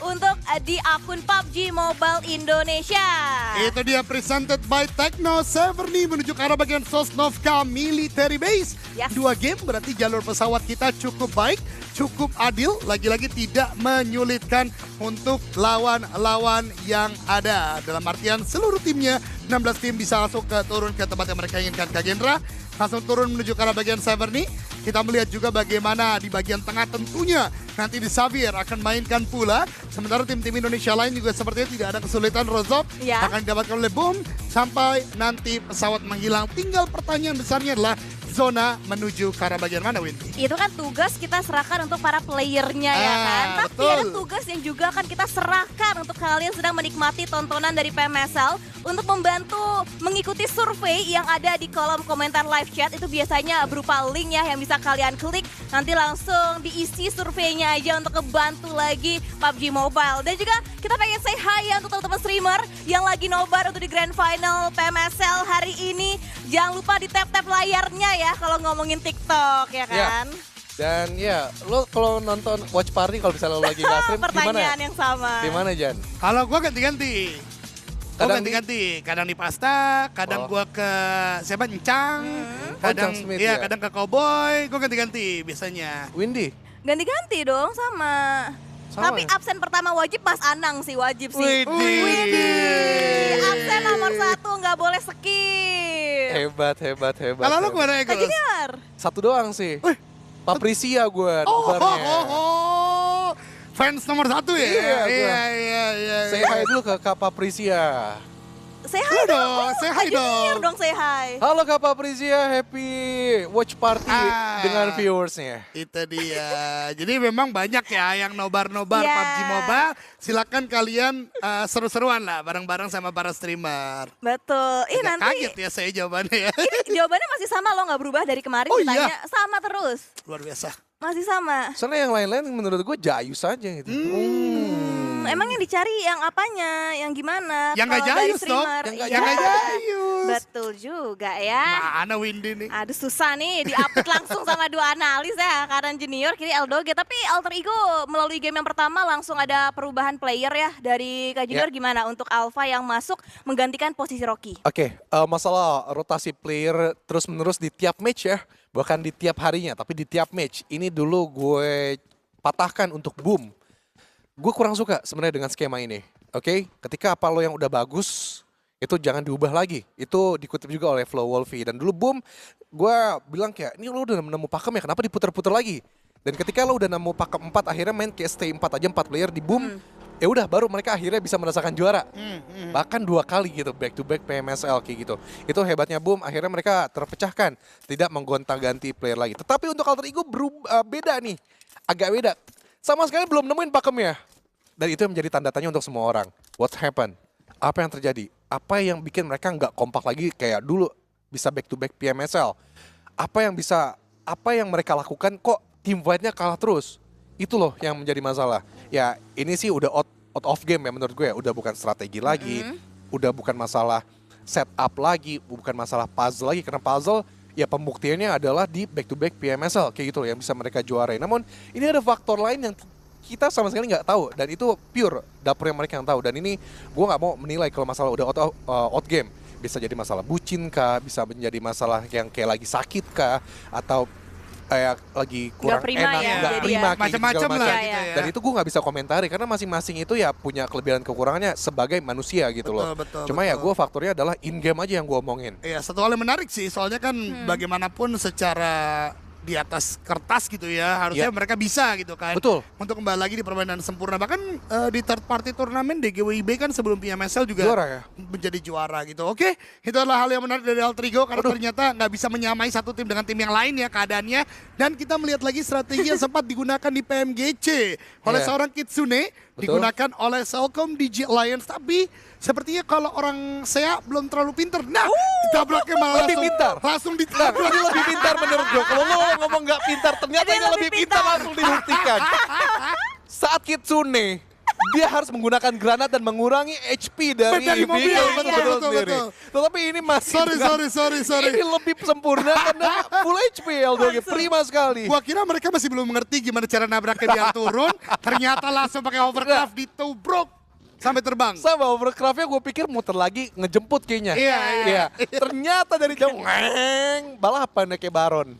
untuk di akun PUBG Mobile Indonesia. Itu dia presented by Tekno Severny menuju ke arah bagian Sosnovka Military Base. Yes. 2 game berarti jalur pesawat kita cukup baik, cukup adil, lagi-lagi tidak menyulitkan untuk lawan-lawan yang ada. Dalam artian seluruh timnya, 16 tim bisa langsung turun ke tempat yang mereka inginkan. Kak Gendra langsung turun menuju ke arah bagian Severny. Kita melihat juga bagaimana di bagian tengah tentunya nanti di Xavier akan mainkan pula. Sementara tim-tim Indonesia lain juga sepertinya tidak ada kesulitan. Rozok Ya. akan didapatkan oleh Boom sampai nanti pesawat menghilang. Tinggal pertanyaan besarnya adalah zona menuju ke arah bagian mana, Windy? Itu kan tugas kita serahkan untuk para playernya ya kan. Tapi betul. ada tugas yang juga akan kita serahkan untuk kalian sedang menikmati tontonan dari PMSL untuk membantu mengikuti survei yang ada di kolom komentar live chat. Itu biasanya berupa link ya yang bisa kalian klik. Nanti langsung diisi surveinya aja untuk kebantu lagi PUBG Mobile. Dan juga kita pengen say hi ya untuk teman-teman streamer yang lagi nobar untuk di Grand Final PMSL hari ini. Jangan lupa di tap-tap layarnya ya kalau ngomongin TikTok ya kan. Dan ya, lo kalau nonton watch party kalau misalnya lo lagi nggak stream gimana? Pertanyaan yang sama. Gimana Jan? Kalau gue ganti-ganti. Gue Kadang ganti-ganti. Kadang di Pasta, kadang gue ke siapa Encang, kadang Encang Smith, iya, ya. kadang ke Cowboy. Gue ganti-ganti biasanya. Windy? Ganti-ganti dong sama. Sama Tapi ya? absen pertama wajib Mas Anang sih, wajib sih. Widih. Absen nomor 1 nggak boleh skip. Hebat. Kalau lo kemana Kak Eagles? Junior. Satu doang sih. Paprisia gue Oh, nobarnya. fans nomor 1 ya? Iya, gua. Iya. Say hi dulu ke Kak Paprisia. Say hi Halo dong. dong, say hi Kak Junior dong. dong say hi. Halo Kak Paprisia, happy watch party Ah. dengan viewersnya. Itu dia. Jadi memang banyak ya yang nobar-nobar Ya. PUBG Mobile. Silakan kalian seru-seruan lah bareng-bareng sama para streamer. Betul. Ih Agak nanti kaget ya saya jawabannya ya. ini jawabannya masih sama loh, nggak berubah dari kemarin Oh, ditanya. iya? Sama terus. Luar biasa. Masih sama. Soalnya yang lain-lain menurut gue jayus aja gitu. Emang yang dicari yang apanya, yang gimana? Yang nggak Kalau dari jayus dong. streamer, Yang nggak Yang iya. nggak jayus. Betul juga ya. Mana Windy nih? Aduh susah nih di-update langsung sama dua analis ya, Karan Junior, kiri Eldoge. Tapi Alter Ego melalui game yang pertama langsung ada perubahan player ya. Dari Kak Junior gimana untuk Alpha yang masuk menggantikan posisi Rocky? Oke, masalah rotasi player terus-menerus di tiap match ya. Bukan di tiap harinya, tapi di tiap match. Ini dulu gue patahkan untuk Boom. Gue kurang suka sebenarnya dengan skema ini. Oke, ketika apa lo yang udah bagus, itu jangan diubah lagi. Itu dikutip juga oleh Flow Wolfie. Dan dulu Boom, gue bilang kayak, ini lo udah nemu pakem ya, kenapa diputer-puter lagi? Dan ketika lo udah nemu pakem 4, akhirnya main kayak stay 4 aja, 4 player di Boom. Ya udah baru mereka akhirnya bisa merasakan juara. Bahkan 2 kali gitu back to back PMSL kayak gitu. Itu hebatnya Boom, akhirnya mereka terpecahkan, tidak menggonta-ganti player lagi. Tetapi untuk Alter Ego beda nih. Agak beda. Sama sekali belum nemuin pakemnya. Dan itu yang menjadi tanda tanya untuk semua orang. What happened? Apa yang terjadi? Apa yang bikin mereka nggak kompak lagi kayak dulu bisa back to back PMSL? Apa yang mereka lakukan kok team fight-nya kalah terus? Itu loh yang menjadi masalah. Ya ini sih udah out of game ya menurut gue ya. Udah bukan strategi lagi. Udah bukan masalah setup lagi. Bukan masalah puzzle lagi. Karena puzzle ya pembuktiannya adalah di back to back PMSL. Kayak gitu loh yang bisa mereka juarai. Namun ini ada faktor lain yang kita sama sekali nggak tahu. Dan itu pure dapur yang mereka yang tahu. Dan ini gue nggak mau menilai kalau masalah udah out game. Bisa jadi masalah bucin kah. Bisa menjadi masalah yang kayak lagi sakit kah. Atau kayak lagi kurang prima enak, ya, nggak jadi prima, ya. kayak gitu Macam-macam segala lah macam. gitu ya. Dan itu gue nggak bisa komentari karena masing-masing itu ya punya kelebihan kekurangannya sebagai manusia gitu loh. Betul, Cuma ya betul. gue faktornya adalah in game aja yang gue omongin. Iya, satu hal yang menarik sih, soalnya kan bagaimanapun secara di atas kertas gitu ya, harusnya Iya. mereka bisa gitu kan. Betul. Untuk kembali lagi di permainan sempurna. Bahkan di third party turnamen DGWIB kan sebelum PMSL juga Juara ya? menjadi juara gitu. Oke, itu adalah hal yang menarik dari Alter Ego karena ternyata nggak bisa menyamai satu tim dengan tim yang lain ya keadaannya. Dan kita melihat lagi strategi yang sempat digunakan di PMGC oleh Iya. seorang Kitsune, Betul. digunakan oleh Cellcom DJ Alliance. Tapi sepertinya kalau orang SEA belum terlalu pinter. Nah, ditabraknya malah Lebih pintar. langsung Nah, ditabrak. ini lebih pintar menurut gue. Kalau lo ngomong nggak pintar, ternyata Dia ini lebih lebih pintar pintar. langsung dibuktikan. Saat Kitsune dia harus menggunakan granat dan mengurangi HP dari mobil. vehicle Betul, sendiri. betul. Tetapi ini masih Sorry. ini lebih sempurna karena full HP L2G. Prima sekali. Gua kira mereka masih belum mengerti gimana cara nabraknya biar turun. Ternyata langsung pakai hovercraft ditubruk sampai terbang. Sama overcraftnya gue pikir muter lagi ngejemput kayaknya. Iya. Ternyata dari jauh balapan kayak Baron.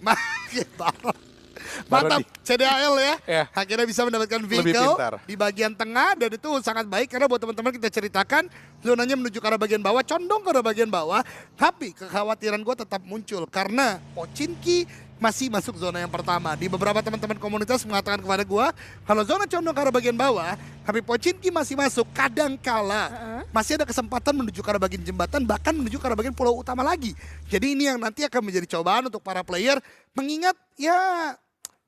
Mantap, CDAL ya. Iya. Akhirnya bisa mendapatkan Lebih vehicle pintar. di bagian tengah dan itu sangat baik karena buat teman-teman kita ceritakan zonanya menuju ke arah bagian bawah, condong ke arah bagian bawah. Tapi kekhawatiran gue tetap muncul karena Pochinki masih masuk zona yang pertama. Di beberapa teman-teman komunitas mengatakan kepada gue, kalau zona condong ke arah bagian bawah, tapi Pochinki masih masuk, kadangkala masih ada kesempatan menuju ke arah bagian jembatan, bahkan menuju ke arah bagian pulau utama lagi. Jadi ini yang nanti akan menjadi cobaan untuk para player, mengingat ya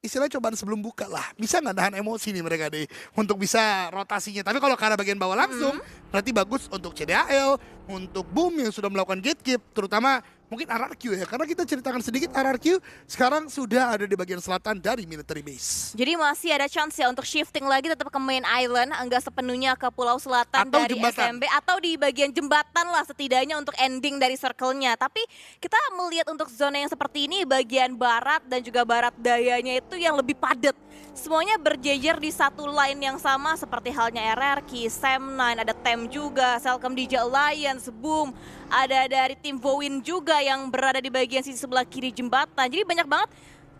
istilahnya cobaan sebelum buka lah. Bisa nggak nahan emosi nih mereka deh untuk bisa rotasinya. Tapi kalau ke arah bagian bawah langsung, berarti bagus untuk CDAL, untuk Boom yang sudah melakukan gatekeep, terutama mungkin RRQ ya. Karena kita ceritakan sedikit RRQ sekarang sudah ada di bagian selatan dari military base. Jadi masih ada chance ya untuk shifting lagi tetap ke main island, enggak sepenuhnya ke pulau selatan Atau dari jembatan. SMB atau di bagian jembatan lah setidaknya untuk ending dari circle-nya. Tapi kita melihat untuk zona yang seperti ini bagian barat dan juga barat dayanya itu yang lebih padat. Semuanya berjejer di satu line yang sama seperti halnya RRQ, Sam9, ada TEM juga, Selcom DJ Alliance, Boom, ada dari tim Vowin juga yang berada di bagian sisi sebelah kiri jembatan. Jadi banyak banget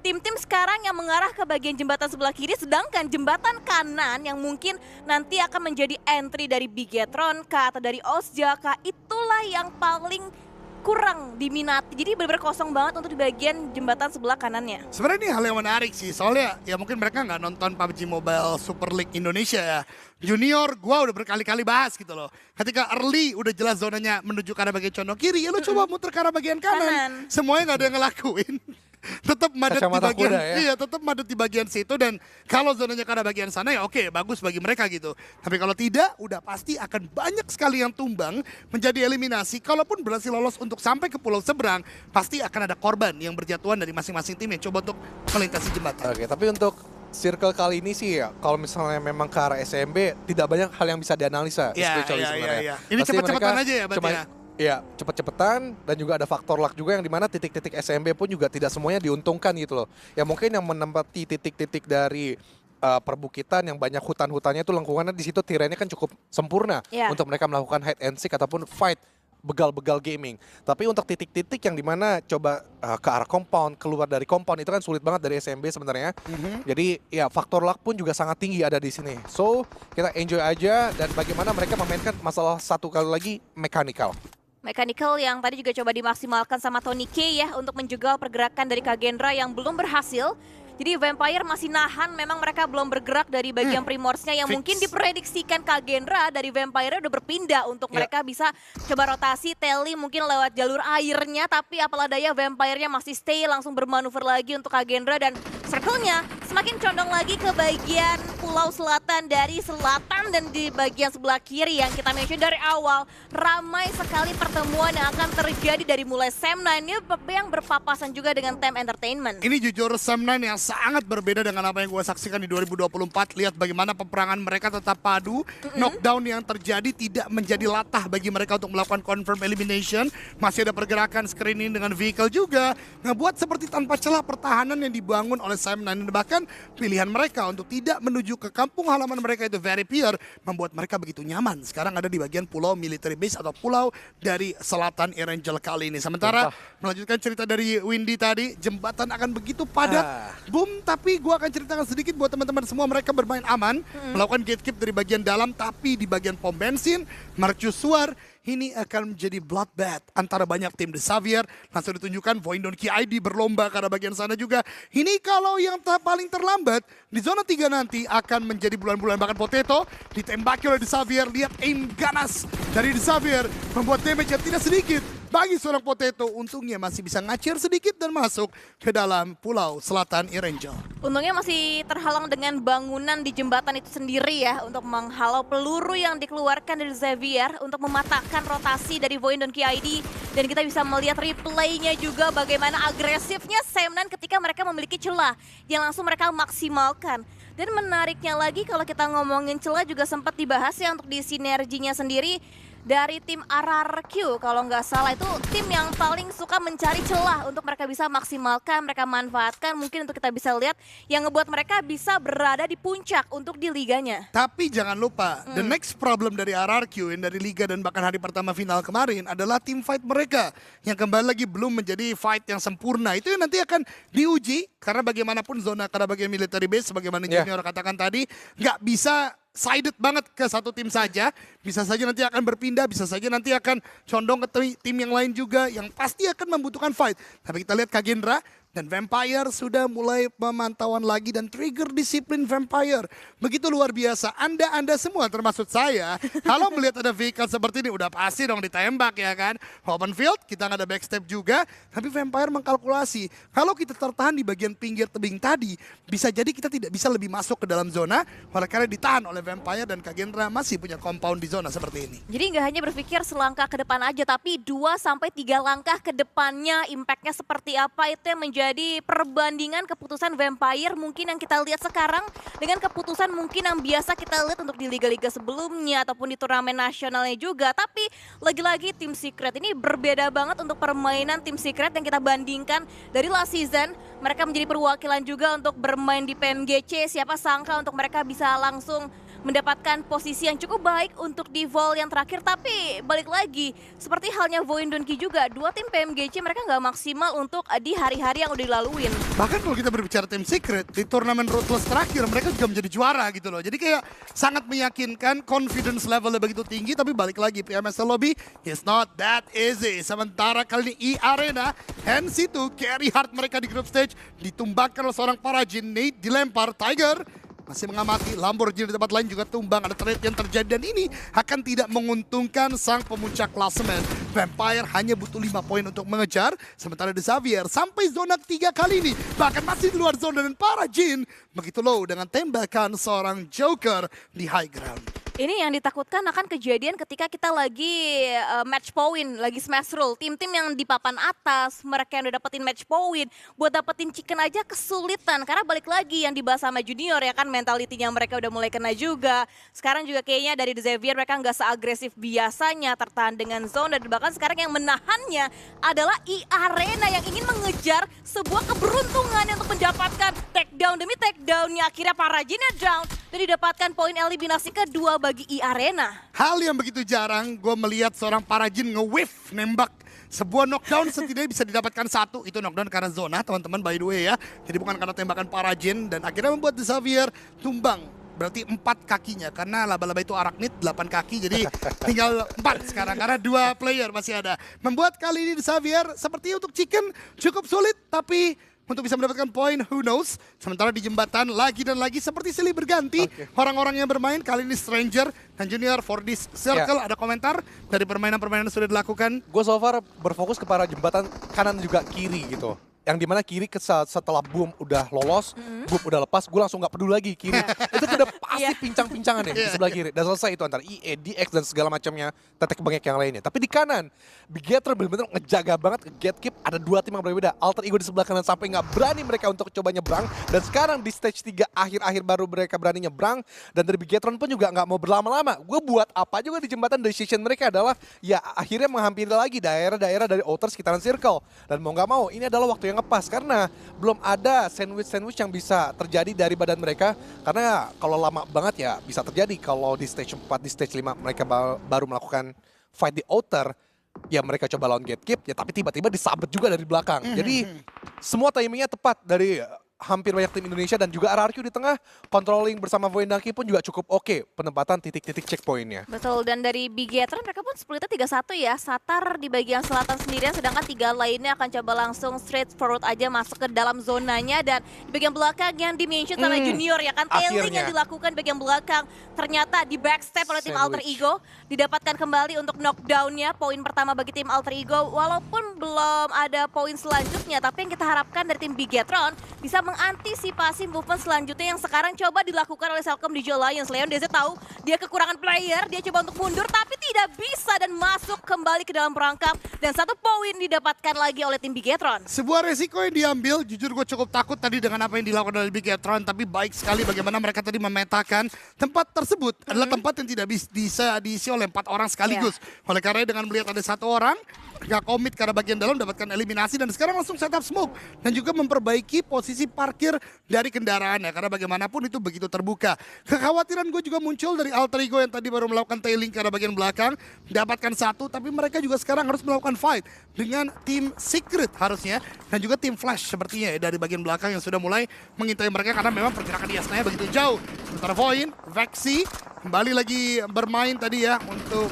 tim-tim sekarang yang mengarah ke bagian jembatan sebelah kiri, sedangkan jembatan kanan yang mungkin nanti akan menjadi entry dari Bigetron atau dari Ozjaka, itulah yang paling kurang diminati. Jadi benar-benar kosong banget untuk di bagian jembatan sebelah kanannya. Sebenarnya ini hal yang menarik sih, soalnya ya mungkin mereka nggak nonton PUBG Mobile Super League Indonesia ya. Junior gua udah berkali-kali bahas gitu loh. Ketika early udah jelas zonanya menuju ke arah bagian condong kiri, ya lu coba muter ke arah bagian kanan. Semuanya nggak ada yang ngelakuin. Tetap madet di Kacamata bagian, kuda ya? iya tetap madet di bagian situ dan kalau zonanya ke arah bagian sana ya oke, bagus bagi mereka gitu. Tapi kalau tidak, udah pasti akan banyak sekali yang tumbang menjadi eliminasi. Kalaupun berhasil lolos untuk sampai ke pulau seberang, pasti akan ada korban yang berjatuhan dari masing-masing tim yang coba untuk melintasi jembatan. Oke, tapi untuk circle kali ini sih ya, kalau misalnya memang ke arah SMB, tidak banyak hal yang bisa dianalisa. Iya, especially iya, sebenarnya. iya. Ini Pasti cepet-cepetan mereka aja ya berarti cuma- ya? Iya, cepet-cepetan dan juga ada faktor luck juga yang dimana titik-titik SMB pun juga tidak semuanya diuntungkan gitu loh. Ya mungkin yang menempati titik-titik dari perbukitan yang banyak hutan-hutannya itu lingkungannya di situ terrainnya kan cukup sempurna untuk mereka melakukan hide and seek ataupun fight begal-begal gaming. Tapi untuk titik-titik yang dimana coba ke arah compound, keluar dari compound itu kan sulit banget dari SMB sebenarnya. Jadi ya faktor luck pun juga sangat tinggi ada di sini. So kita enjoy aja dan bagaimana mereka memainkan masalah satu kali lagi mechanical. Mechanical yang tadi juga coba dimaksimalkan sama Tony K ya untuk menjegal pergerakan dari Kagendra yang belum berhasil. Jadi Vampire masih nahan, memang mereka belum bergerak dari bagian Primorsnya yang mungkin diprediksikan Kagendra dari Vampire udah berpindah untuk mereka bisa coba rotasi. Telly mungkin lewat jalur airnya, tapi apalah daya Vampire-nya masih stay, langsung bermanuver lagi untuk Kagendra dan circle-nya semakin condong lagi ke bagian pulau selatan dari selatan dan di bagian sebelah kiri yang kita mention dari awal. Ramai sekali pertemuan yang akan terjadi dari mulai Sam9 yang berpapasan juga dengan Tem Entertainment. Ini jujur Sam9 yang sangat berbeda dengan apa yang gue saksikan di 2024. Lihat bagaimana peperangan mereka tetap padu. Knockdown yang terjadi tidak menjadi latah bagi mereka untuk melakukan confirm elimination. Masih ada pergerakan screening dengan vehicle juga. Ngebuat seperti tanpa celah pertahanan yang dibangun oleh Sam9. Bahkan pilihan mereka untuk tidak menuju ke kampung halaman mereka itu very pure. Membuat mereka begitu nyaman. Sekarang ada di bagian pulau military base atau pulau dari selatan Erangel kali ini. Sementara melanjutkan cerita dari Windy tadi. Jembatan akan begitu padat. Boom, tapi gue akan ceritakan sedikit buat teman-teman semua, mereka bermain aman, melakukan gatekeep dari bagian dalam, tapi di bagian pom bensin, mercusuar, ini akan menjadi bloodbath antara banyak tim. The Xavier langsung ditunjukkan, Voindon KID berlomba ke arah bagian sana juga. Ini kalau yang paling terlambat, di zona 3 nanti akan menjadi bulan-bulan bahkan Potato, ditembaki oleh The Xavier. Lihat aim ganas dari The Xavier, membuat damage yang tidak sedikit bagi seorang Potato untungnya masih bisa ngacir sedikit dan masuk ke dalam pulau selatan Erangel. Untungnya masih terhalang dengan bangunan di jembatan itu sendiri ya untuk menghalau peluru yang dikeluarkan dari Xavier untuk mematahkan rotasi dari Void dan KID. Dan kita bisa melihat replaynya juga bagaimana agresifnya Semnan ketika mereka memiliki celah yang langsung mereka maksimalkan. Dan menariknya lagi kalau kita ngomongin celah juga sempat dibahas ya untuk di sinerginya sendiri. Dari tim RRQ kalau nggak salah itu tim yang paling suka mencari celah untuk mereka bisa maksimalkan, mereka manfaatkan mungkin untuk kita bisa lihat yang ngebuat mereka bisa berada di puncak untuk di liganya. Tapi jangan lupa, the next problem dari RRQ yang dari Liga dan bahkan hari pertama final kemarin adalah tim fight mereka yang kembali lagi belum menjadi fight yang sempurna. Itu yang nanti akan diuji karena bagaimanapun zona karena bagian military base sebagaimana Junior katakan tadi nggak bisa sided banget ke satu tim saja, bisa saja nanti akan berpindah, bisa saja nanti akan condong ke tim yang lain juga yang pasti akan membutuhkan fight. Tapi kita lihat Kagendra dan Vampire sudah mulai pemantauan lagi dan trigger disiplin Vampire. Begitu luar biasa. Anda semua termasuk saya, kalau melihat ada vehicle seperti ini udah pasti dong ditembak ya kan. Open field, kita nggak ada backstep juga, tapi Vampire mengkalkulasi. Kalau kita tertahan di bagian pinggir tebing tadi, bisa jadi kita tidak bisa lebih masuk ke dalam zona, oleh karena ditahan oleh Vampire dan Kagendra masih punya compound di zona seperti ini. Jadi nggak hanya berpikir selangkah ke depan aja, tapi 2-3 langkah ke depannya impactnya seperti apa itu yang menjadi perbandingan keputusan Vampire mungkin yang kita lihat sekarang dengan keputusan mungkin yang biasa kita lihat untuk di liga-liga sebelumnya ataupun di turnamen nasionalnya juga. Tapi lagi-lagi tim Secret ini berbeda banget untuk permainan tim Secret yang kita bandingkan dari last season. Mereka menjadi perwakilan juga untuk bermain di PMGC. Siapa sangka untuk mereka bisa langsung mendapatkan posisi yang cukup baik untuk di Vol yang terakhir. Tapi balik lagi, seperti halnya Void dan Ki juga, dua tim PMGC mereka nggak maksimal untuk di hari-hari yang udah dilaluin. Bahkan kalau kita berbicara tim Secret, di turnamen Ruthless terakhir mereka juga menjadi juara gitu loh. Jadi kayak sangat meyakinkan, confidence levelnya begitu tinggi, tapi balik lagi PMSL Lobby, it's not that easy. Sementara kali ini E-Arena, hands itu carry hard mereka di group stage, ditumbangkan oleh seorang Parajin, Nate dilempar, Tiger masih mengamati, Lamborghini di tempat lain juga tumbang, ada trade yang terjadi dan ini akan tidak menguntungkan sang pemuncak klasemen. Vampire hanya butuh 5 poin untuk mengejar, sementara The Xavier sampai zona 3 kali ini, bahkan masih di luar zona dan Parajin begitu low dengan tembakan seorang Joker di high ground. Ini yang ditakutkan akan kejadian ketika kita lagi match point, lagi smash roll. Tim-tim yang di papan atas, mereka yang udah dapetin match point, buat dapetin chicken aja kesulitan. Karena balik lagi yang dibahas sama Junior ya kan, mentalitinya mereka udah mulai kena juga. Sekarang juga kayaknya dari The Xavier mereka nggak seagresif biasanya, tertahan dengan zone. Dan bahkan sekarang yang menahannya adalah E-Arena yang ingin mengejar sebuah keberuntungan untuk mendapatkan takedown demi takedownnya. Akhirnya Parajinnya down dan didapatkan poin eliminasi kedua bagi E-Arena. Hal yang begitu jarang gue melihat seorang Parajin nge-whiff nembak sebuah knockdown setidaknya bisa didapatkan satu. Itu knockdown karena zona teman-teman by the way ya. Jadi bukan karena tembakan Parajin dan akhirnya membuat The Xavier tumbang. Berarti 4 kakinya karena laba-laba itu arachnid 8 kaki jadi tinggal 4 sekarang karena 2 player masih ada. Membuat kali ini The Xavier sepertinya untuk chicken cukup sulit tapi untuk bisa mendapatkan poin, who knows. Sementara di jembatan lagi dan lagi seperti silih berganti. Orang-orang yang bermain kali ini Stranger dan Junior for this circle. Ada komentar dari permainan-permainan yang sudah dilakukan? Gue so far berfokus kepada jembatan kanan juga kiri gitu. Yang dimana kiri setelah Boom udah lolos, Boom udah lepas, gue langsung gak peduli lagi kiri. Itu tuh udah pasti pincang-pincangan ya di sebelah kiri. Dan selesai itu antara IE, DX dan segala macamnya, tetek bengek yang lainnya. Tapi di kanan, Bigetro bener-bener ngejaga banget ke gatekeep. Ada 2 tim yang berbeda, Alter Ego di sebelah kanan sampai gak berani mereka untuk coba nyebrang. Dan sekarang di stage 3 akhir-akhir baru mereka berani nyebrang. Dan dari Bigetron pun juga gak mau berlama-lama. Gue buat apa juga di jembatan, decision mereka adalah ya akhirnya menghampiri lagi daerah-daerah dari outer sekitaran circle. Dan mau gak mau, ini adalah waktu yang ngepas karena belum ada sandwich yang bisa terjadi dari badan mereka karena kalau lama banget ya bisa terjadi kalau di stage 4, di stage 5 mereka baru melakukan fight di outer ya mereka coba lawan gatekeep ya tapi tiba-tiba disabet juga dari belakang. Jadi semua timingnya tepat dari hampir banyak tim Indonesia dan juga RRQ di tengah. Controlling bersama Voindaki pun juga cukup oke penempatan titik-titik checkpointnya. Betul, dan dari Bigetron mereka pun splitnya 3-1 ya. Satar di bagian selatan sendirian, sedangkan 3 lainnya akan coba langsung straight forward aja masuk ke dalam zonanya. Dan di bagian belakang yang dimention sama Junior ya kan, tailing yang dilakukan bagian belakang. Ternyata di backstep oleh tim Alter Ego, didapatkan kembali untuk knockdown-nya. Poin pertama bagi tim Alter Ego, walaupun belum ada poin selanjutnya, tapi yang kita harapkan dari tim Bigetron bisa mengantisipasi movement selanjutnya yang sekarang coba dilakukan oleh Selcom Digital Alliance. Leon DZ tahu dia kekurangan player, dia coba untuk mundur tapi tidak bisa dan masuk kembali ke dalam perangkap. Dan 1 poin didapatkan lagi oleh tim Bigetron. Sebuah resiko yang diambil, jujur gue cukup takut tadi dengan apa yang dilakukan oleh Bigetron, tapi baik sekali bagaimana mereka tadi memetakan tempat tersebut adalah tempat yang tidak bisa diisi oleh 4 orang sekaligus. Oleh karena dengan melihat ada 1 orang, gak komit karena bagian dalam dapatkan eliminasi dan sekarang langsung setup smoke dan juga memperbaiki posisi parkir dari kendaraannya karena bagaimanapun itu begitu terbuka. Kekhawatiran gue juga muncul dari Alter Ego yang tadi baru melakukan tailing karena bagian belakang, mendapatkan 1, tapi mereka juga sekarang harus melakukan fight dengan tim Secret harusnya dan juga tim Flash sepertinya ya, dari bagian belakang yang sudah mulai mengintai mereka karena memang pergerakan di Yasnaya begitu jauh. Sementara Void, Vexi kembali lagi bermain tadi ya untuk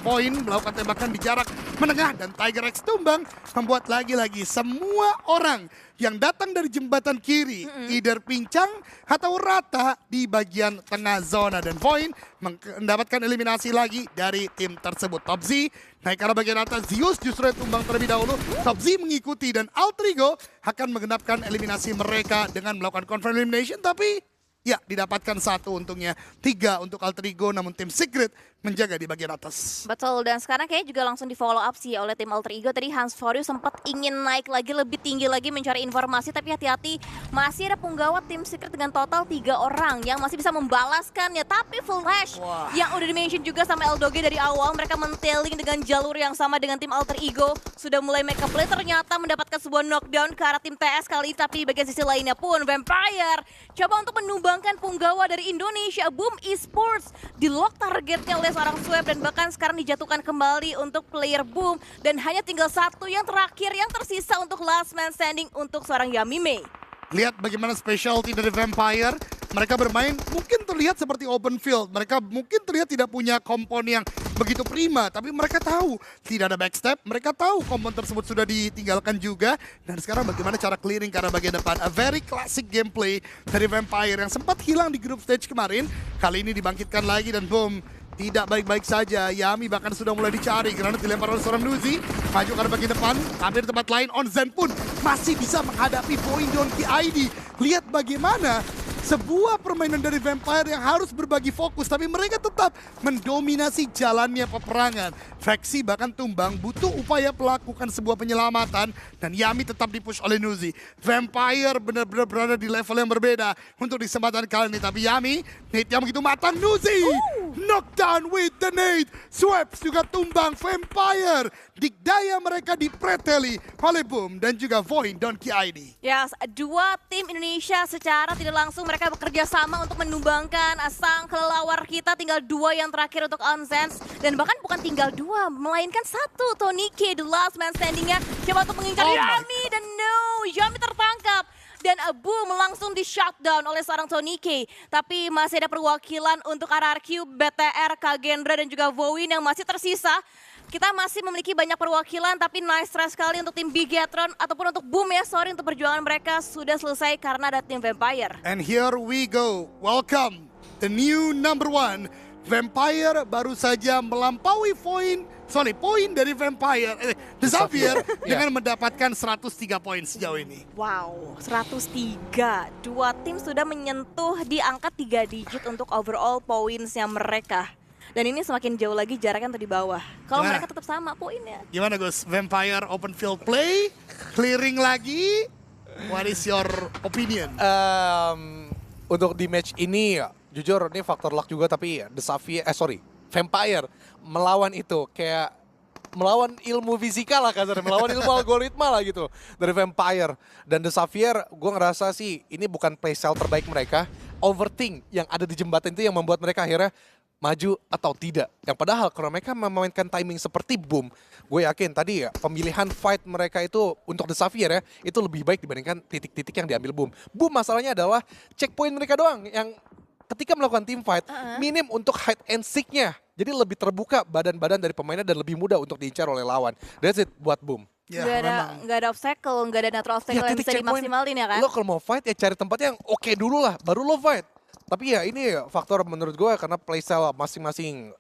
Void melakukan tembakan di jarak menengah dan Tiger X tumbang membuat lagi-lagi semua orang yang datang dari jembatan kiri either pincang atau rata di bagian tengah zona dan Void mendapatkan eliminasi lagi dari tim tersebut. Top Z naik ke arah bagian atas, Zeus justru yang tumbang terlebih dahulu. Top Z mengikuti dan Alter Ego akan menggenapkan eliminasi mereka dengan melakukan confirm elimination, tapi ya, didapatkan 1 untungnya. 3 untuk Alter Ego, namun tim Secret menjaga di bagian atas. Betul, dan sekarang kayaknya juga langsung di follow up sih oleh tim Alter Ego. Tadi Hans Foryu sempat ingin naik lagi lebih tinggi lagi mencari informasi, tapi hati-hati masih ada penggawa tim Secret dengan total 3 orang yang masih bisa membalaskan ya. Tapi Flash yang udah dimention juga sama Eldoge dari awal, mereka mentailing dengan jalur yang sama dengan tim Alter Ego. Sudah mulai make up play, ternyata mendapatkan sebuah knockdown ke arah tim TS kali ini. Tapi bagian sisi lainnya pun Vampire coba untuk menumbangkan punggawa dari Indonesia, Boom Esports. Di lock targetnya oleh seorang Swab dan bahkan sekarang dijatuhkan kembali untuk player Boom. Dan hanya tinggal 1 yang terakhir yang tersisa untuk last man standing untuk seorang Yamime. Lihat bagaimana specialty dari Vampire. Mereka bermain mungkin terlihat seperti open field. Mereka mungkin terlihat tidak punya kompon yang begitu prima. Tapi mereka tahu tidak ada backstep. Mereka tahu kompon tersebut sudah ditinggalkan juga. Dan sekarang bagaimana cara clearing ke arah bagian depan. A very classic gameplay dari Vampire yang sempat hilang di group stage kemarin. Kali ini dibangkitkan lagi dan boom. Tidak baik-baik saja. Yami bahkan sudah mulai dicari. Granat dilempar oleh seorang Nuzi. Maju ke arah bagian depan. Hampir tempat lain. Onzen pun masih bisa menghadapi Void Donkey ID. Lihat bagaimana sebuah permainan dari Vampire yang harus berbagi fokus, tapi mereka tetap mendominasi jalannya peperangan. Vexi bahkan tumbang, butuh upaya melakukan sebuah penyelamatan, dan Yami tetap dipush oleh Nuzi. Vampire benar-benar berada di level yang berbeda untuk di kesempatan kali ini, tapi Yami, nade yang begitu matang, Nuzi! Knockdown with the nade! Swaps juga tumbang, Vampire! Dikdaya mereka dipreteli oleh Boom dan juga Void Donkey ID. Yes, 2 tim Indonesia secara tidak langsung mereka bekerja sama untuk menumbangkan sang kelelawar kita. Tinggal 2 yang terakhir untuk Onzens. Dan bahkan bukan tinggal 2, melainkan 1. Tony K, the last man standingnya, coba untuk mengincar Yami. Dan no, Yami tertangkap. Dan Boom langsung di shutdown oleh seorang Tony K. Tapi masih ada perwakilan untuk RRQ, BTR, Kagendra dan juga Vowin yang masih tersisa. Kita masih memiliki banyak perwakilan, tapi nice try sekali untuk tim Bigetron ataupun untuk Boom ya. Sorry, untuk perjuangan mereka sudah selesai karena ada tim Vampire. And here we go. Welcome the new number 1. Vampire baru saja melampaui poin dari Vampire. The Xavier dengan mendapatkan 103 poin sejauh ini. Wow, 103. 2 tim sudah menyentuh di angka 3 digit untuk overall pointsnya mereka. Dan ini semakin jauh lagi jaraknya untuk di bawah. Kalau mereka tetap sama poinnya. Gimana Gus? Vampire open field play, clearing lagi. What is your opinion? Untuk di match ini, jujur ini faktor luck juga, tapi The Xavier, Vampire melawan itu kayak melawan ilmu fisika lah kasarnya, melawan ilmu algoritma lah gitu dari Vampire. Dan The Xavier, gue ngerasa sih ini bukan playstyle terbaik mereka. Overthink yang ada di jembatan itu yang membuat mereka akhirnya maju atau tidak. Yang padahal kalau mereka memainkan timing seperti Boom, gue yakin tadi ya pemilihan fight mereka itu untuk The Xavier ya, itu lebih baik dibandingkan titik-titik yang diambil Boom. Boom masalahnya adalah checkpoint mereka doang yang ketika melakukan team fight, minim untuk hide and seek-nya. Jadi lebih terbuka badan-badan dari pemainnya dan lebih mudah untuk diincar oleh lawan. That's it buat Boom. Ya, Nggak ada obstacle, nggak ada natural obstacle yang titik bisa checkpoint, dimaksimalin ya kan? lo kalau mau fight ya cari tempatnya yang oke dulu lah, baru lo fight. Tapi ya ini faktor menurut gue karena playstyle masing-masing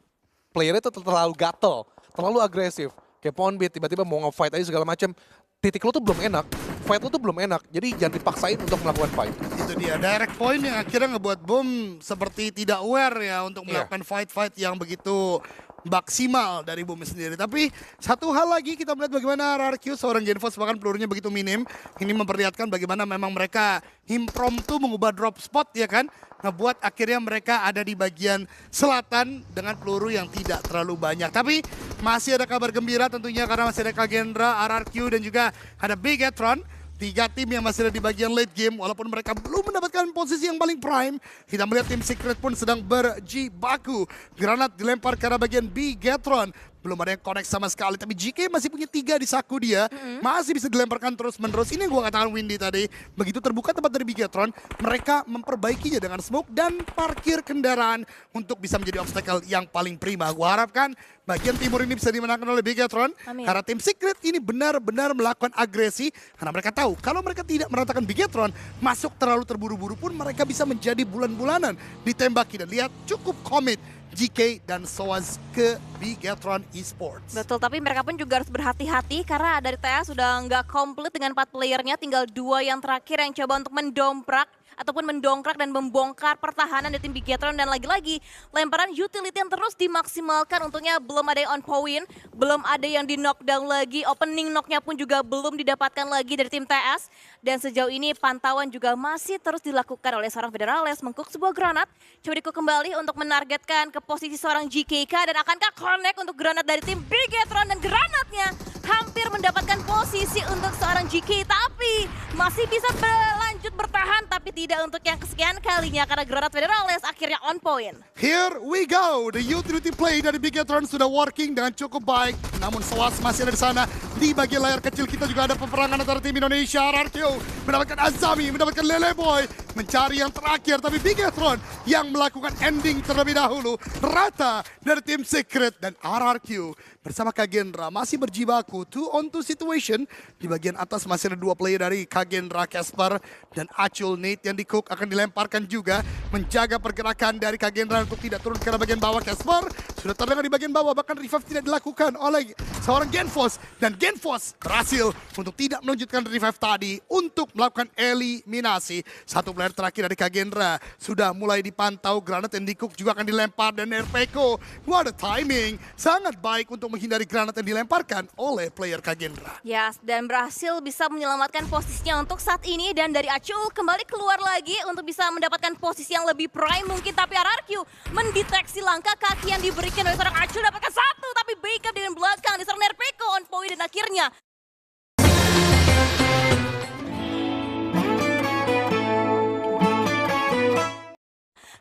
player itu terlalu gatel, terlalu agresif. Kayak Poundbeat tiba-tiba mau nge-fight aja segala macam. Titik lo tuh belum enak, fight lo tuh belum enak. Jadi jangan dipaksain untuk melakukan fight. Itu dia direct point yang akhirnya ngebuat Boom seperti tidak aware ya untuk melakukan fight-fight yang begitu maksimal dari Boom sendiri. Tapi satu hal lagi kita melihat bagaimana RRQ seorang Genfos bahkan pelurunya begitu minim. Ini memperlihatkan bagaimana memang mereka impromptu mengubah drop spot ya kan. Ngebuat akhirnya mereka ada di bagian selatan dengan peluru yang tidak terlalu banyak. Tapi masih ada kabar gembira tentunya karena masih ada Kagendra, RRQ dan juga ada Bigetron. 3 tim yang masih ada di bagian late game, walaupun mereka belum mendapatkan posisi yang paling prime. Kita melihat tim Secret pun sedang berjibaku. Granat dilempar ke arah bagian Bigetron. Belum ada yang connect sama sekali, tapi GK masih punya 3 di saku dia. Masih bisa dilemparkan terus-menerus. Ini yang gue katakan Windy tadi. Begitu terbuka tempat dari Bigetron, mereka memperbaikinya dengan smoke dan parkir kendaraan untuk bisa menjadi obstacle yang paling prima. Gue harapkan bagian timur ini bisa dimenangkan oleh Bigetron. Karena tim Secret ini benar-benar melakukan agresi. Karena mereka tahu kalau mereka tidak meratakan Bigetron, masuk terlalu terburu-buru pun mereka bisa menjadi bulan-bulanan ditembaki. Dan lihat cukup komit GK dan Soaz ke Bigetron Esports. Betul, tapi mereka pun juga harus berhati-hati karena dari TS sudah nggak komplit dengan 4 playernya, tinggal 2 yang terakhir yang coba untuk mendomprak ataupun mendongkrak dan membongkar pertahanan dari tim Bigetron. Dan lagi-lagi lemparan utility yang terus dimaksimalkan, untungnya belum ada yang on point, belum ada yang di knockdown lagi, opening knocknya pun juga belum didapatkan lagi dari tim TS. Dan sejauh ini pantauan juga masih terus dilakukan oleh seorang Federales, mengcook sebuah granat, coba di-cook kembali untuk menargetkan ke posisi seorang GKK dan akankah connect untuk granat dari tim Bigetron, dan granatnya hampir mendapatkan posisi untuk seorang GK, tapi masih bisa berlanjut bertahan, tapi tidak untuk yang kesekian kalinya karena granat Federales akhirnya on point. Here we go, the utility play dari Bigetron sudah working dengan cukup baik. Namun Soaz masih ada di sana. Di bagian layar kecil kita juga ada peperangan antara tim Indonesia. RRQ mendapatkan Azami, mendapatkan Lele Boy, mencari yang terakhir. Tapi Bigetron yang melakukan ending terlebih dahulu. Rata dari tim Secret dan RRQ bersama Kagendra masih berjibaku 2-on-2 situation. Di bagian atas masih ada 2 player dari Kagendra, Casper dan Acul. Nate yang di-cook akan dilemparkan juga, menjaga pergerakan dari Kagendra untuk tidak turun ke bagian bawah. Casper sudah terdengar di bagian bawah, bahkan revive tidak dilakukan oleh seorang Genfos, dan Genfos berhasil untuk tidak melanjutkan revive tadi untuk melakukan eliminasi. 1 player terakhir dari Kagendra sudah mulai dipantau, granat yang di-cook juga akan dilempar, dan RPK, what a timing, sangat baik untuk menghindari granat yang dilemparkan oleh player Kagendra. Yes, dan berhasil bisa menyelamatkan posisinya untuk saat ini, dan dari Acul kembali keluar lagi untuk bisa mendapatkan posisi yang lebih prime mungkin, tapi RRQ mendeteksi langkah kaki yang diberikan oleh seorang Acul, dapatkan 1, tapi backup dengan belakang di seorang RPK on point, dan akhirnya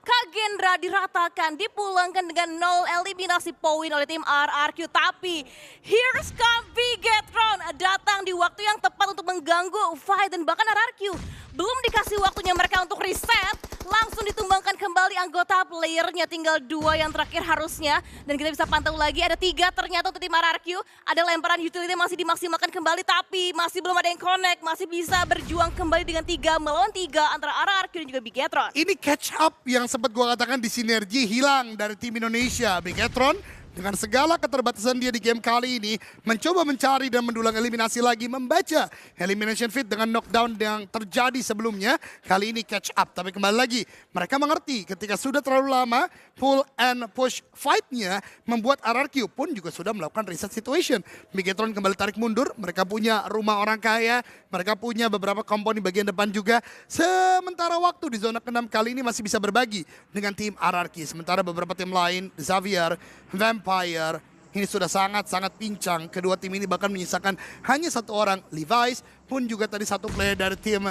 Kagendra diratakan, dipulangkan dengan 0 eliminasi poin oleh tim RRQ. Tapi here's come Bigetron, datang di waktu yang tepat untuk mengganggu fight, dan bahkan RRQ belum dikasih waktunya mereka untuk reset, langsung ditumbangkan kembali anggota playernya, tinggal 2 yang terakhir harusnya. Dan kita bisa pantau lagi ada 3 ternyata untuk tim RRQ, ada lemparan utility masih dimaksimalkan kembali, tapi masih belum ada yang connect, masih bisa berjuang kembali dengan 3 melawan 3 antara RRQ dan juga Bigetron. Ini catch up yang sempat gua katakan di sinergi hilang dari tim Indonesia. Bigetron dengan segala keterbatasan dia di game kali ini mencoba mencari dan mendulang eliminasi lagi, membaca elimination fit dengan knockdown yang terjadi sebelumnya. Kali ini catch up, tapi kembali lagi mereka mengerti ketika sudah terlalu lama pull and push fight-nya membuat RRQ pun juga sudah melakukan reset situation. Bigetron kembali tarik mundur, mereka punya rumah orang kaya, mereka punya beberapa kompon di bagian depan juga. Sementara waktu di zona ke-6 kali ini masih bisa berbagi dengan tim RRQ. Sementara beberapa tim lain, Xavier, Vampire, ini sudah sangat-sangat pincang. Kedua tim ini bahkan menyisakan hanya 1 orang. Levi's pun juga tadi 1 player dari tim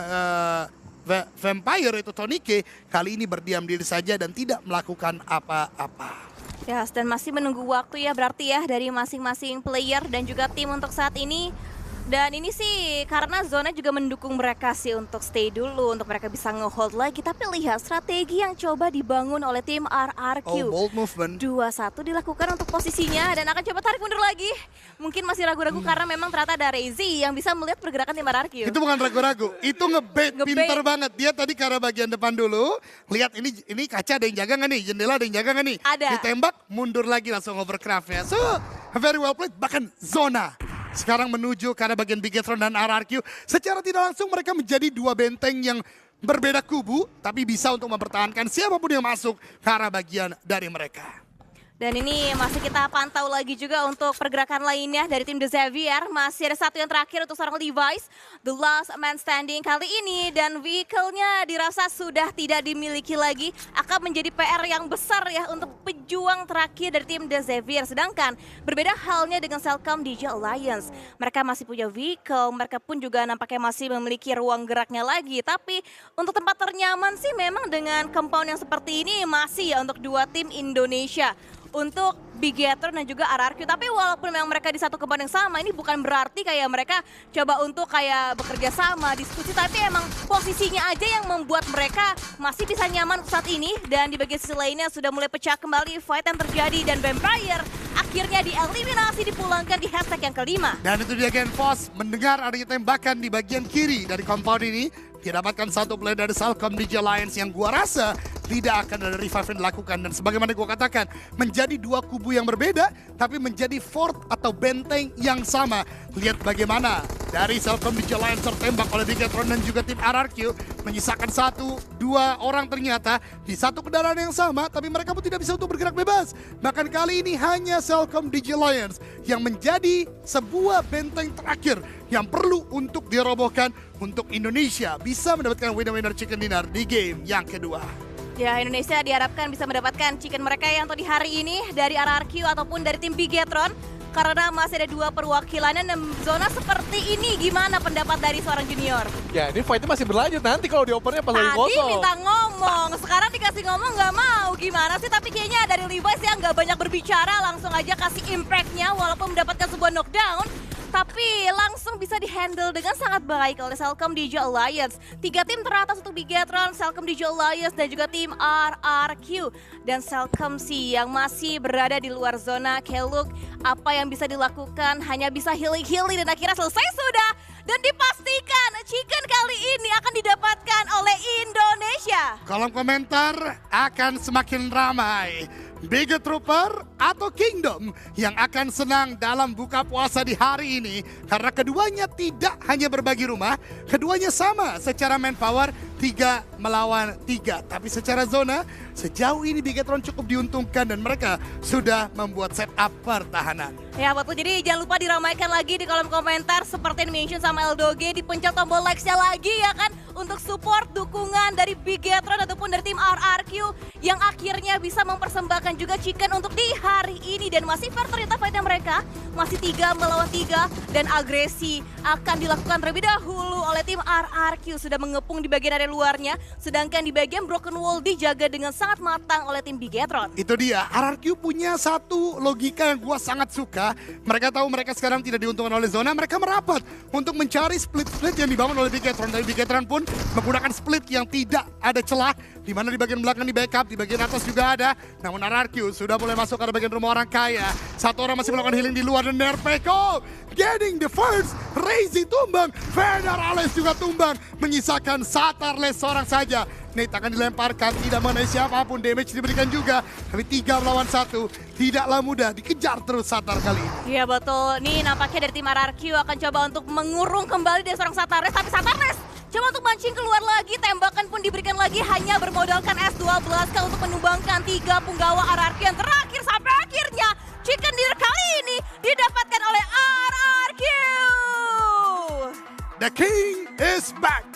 Vampire, itu Tonike, kali ini berdiam diri saja dan tidak melakukan apa-apa. Ya, dan masih menunggu waktu ya berarti ya dari masing-masing player dan juga tim untuk saat ini. Dan ini sih karena zona juga mendukung mereka sih untuk stay dulu, untuk mereka bisa nge-hold lagi. Tapi lihat strategi yang coba dibangun oleh tim RRQ. Oh, bold movement. 2-1 dilakukan untuk posisinya dan akan coba tarik mundur lagi. Mungkin masih ragu-ragu karena memang ternyata ada Reizi yang bisa melihat pergerakan tim RRQ. Itu bukan ragu-ragu, itu ngebait Ngebait. pinter banget. Dia tadi ke arah bagian depan dulu, lihat ini kaca ada yang jaga nggak nih, jendela ada yang jaga nggak nih. Ada. Ditembak, mundur lagi langsung overcraft-nya. So, very well played, bahkan zona. Sekarang menuju ke arah bagian Bigetron dan RRQ. Secara tidak langsung mereka menjadi dua benteng yang berbeda kubu, tapi bisa untuk mempertahankan siapapun yang masuk ke arah bagian dari mereka. Dan ini masih kita pantau lagi juga untuk pergerakan lainnya dari tim The Xavier. Masih ada satu yang terakhir untuk seorang Levi's, the last man standing kali ini. Dan vehicle-nya dirasa sudah tidak dimiliki lagi. Akan menjadi PR yang besar ya untuk pejuang terakhir dari tim The Xavier. Sedangkan berbeda halnya dengan Cellcom DJ Alliance. Mereka masih punya vehicle, mereka pun juga nampaknya masih memiliki ruang geraknya lagi. Tapi untuk tempat ternyaman sih memang dengan compound yang seperti ini masih ya untuk dua tim Indonesia. Untuk Bigetron dan juga RRQ. Tapi walaupun memang mereka di satu compound yang sama, ini bukan berarti kayak mereka coba untuk kayak bekerja sama, diskusi. Tapi emang posisinya aja yang membuat mereka masih bisa nyaman saat ini. Dan di bagian sisi lainnya sudah mulai pecah kembali fight yang terjadi. Dan Vampire akhirnya dieliminasi, dipulangkan di hashtag yang kelima. Dan itu dia Gen Force mendengar adanya tembakan di bagian kiri dari compound ini. Dia dapatkan satu play dari Cellcom DJ Alliance yang gua rasa tidak akan ada revive yang dilakukan. Dan sebagaimana gua katakan, menjadi dua kubu yang berbeda, tapi menjadi fort atau benteng yang sama. Lihat bagaimana dari Cellcom DJ Alliance tertembak oleh Bigetron dan juga tim RRQ. Menyisakan dua orang ternyata di satu kendaraan yang sama, tapi mereka pun tidak bisa untuk bergerak bebas. Bahkan kali ini hanya Cellcom DJ Alliance yang menjadi sebuah benteng terakhir yang perlu untuk dirobohkan untuk Indonesia bisa mendapatkan winner-winner chicken dinner di game yang kedua. Ya, Indonesia diharapkan bisa mendapatkan chicken mereka yang untuk di hari ini dari RRQ ataupun dari tim Bigetron. Karena masih ada dua perwakilannya dan zona seperti ini, gimana pendapat dari seorang junior? Ya ini fightnya masih berlanjut, nanti kalau diopernya pas lagi Tadi kosong. minta ngomong, sekarang dikasih ngomong nggak mau, gimana sih? Tapi kayaknya dari Levi's yang nggak banyak berbicara, langsung aja kasih impact-nya walaupun mendapatkan sebuah knockdown. Tapi langsung bisa dihandle dengan sangat baik oleh Cellcom DJ Alliance. 3 tim teratas untuk Bigetron, Cellcom DJ Alliance dan juga tim RRQ. Dan Cellcom sih yang masih berada di luar zona. Keluk, apa yang bisa dilakukan? Hanya bisa healing-healing dan akhirnya selesai sudah. Dan dipastikan chicken kali ini akan didapatkan oleh Indonesia. Kolom komentar akan semakin ramai. Bigot Trooper atau Kingdom yang akan senang dalam buka puasa di hari ini. Karena keduanya tidak hanya berbagi rumah, keduanya sama secara manpower 3 melawan 3. Tapi secara zona, sejauh ini Bigetron cukup diuntungkan dan mereka sudah membuat setup pertahanan. Ya betul, jadi jangan lupa diramaikan lagi di kolom komentar seperti yang mention sama Eldoge, dipencet tombol like-nya lagi ya kan untuk support dukungan dari Bigetron ataupun dari tim RRQ yang akhirnya bisa mempersembahkan juga chicken untuk di hari ini dan masih fair ternyata fightnya mereka masih 3 melawan 3 dan agresi akan dilakukan terlebih dahulu oleh tim RRQ sudah mengepung di bagian area luarnya sedangkan di bagian broken wall dijaga dengan sangat matang oleh tim Bigetron. Itu dia, RRQ punya satu logika yang gua sangat suka. Mereka tahu mereka sekarang tidak diuntungkan oleh zona, mereka merapat untuk mencari split-split yang dibangun oleh Bigetron. Tapi Bigetron pun menggunakan split yang tidak ada celah, di mana di bagian belakang di backup, di bagian atas juga ada. Namun RRQ sudah mulai masuk ke bagian rumah orang kaya. Satu orang masih melakukan healing di luar dan Nerpeko getting the first. Reizi tumbang, Federales juga tumbang, menyisakan Satarles seorang saja. Nate akan dilemparkan, tidak mengenai siapapun, damage diberikan juga. Tapi 3 melawan 1, tidaklah mudah, dikejar terus Satar kali ini. Iya betul, nih nampaknya dari tim RRQ akan coba untuk mengurung kembali dari seorang Satarles, tapi Satarles coba untuk mancing keluar lagi, tembakan pun diberikan lagi hanya bermodalkan S12K untuk menumbangkan 3 punggawa RRQ yang terakhir sampai akhirnya chicken dinner kali ini didapatkan oleh RRQ. The King is back.